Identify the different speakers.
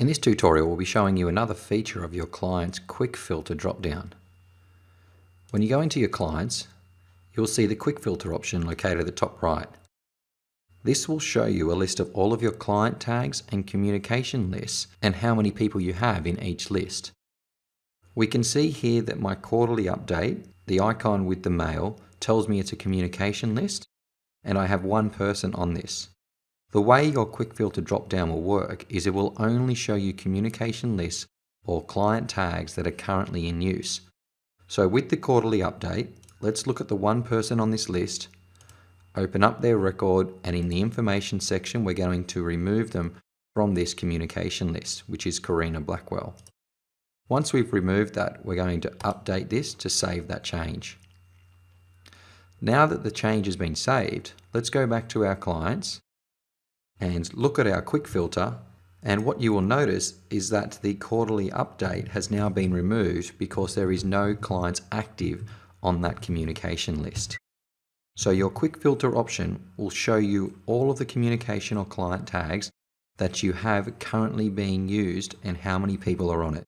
Speaker 1: In this tutorial, we'll be showing you another feature of your client's quick filter dropdown. When you go into your clients, you'll see the quick filter option located at the top right. This will show you a list of all of your client tags and communication lists and how many people you have in each list. We can see here that my quarterly update, the icon with the mail, tells me it's a communication list and I have one person on this. The way your quick filter dropdown will work is it will only show you communication lists or client tags that are currently in use. So with the quarterly update, let's look at the one person on this list, open up their record, and in the information section we're going to remove them from this communication list, which is Karina Blackwell. Once we've removed that, we're going to update this to save that change. Now that the change has been saved, let's go back to our clients and look at our quick filter, and what you will notice is that the quarterly update has now been removed because there is no clients active on that communication list. So your quick filter option will show you all of the communication or client tags that you have currently being used and how many people are on it.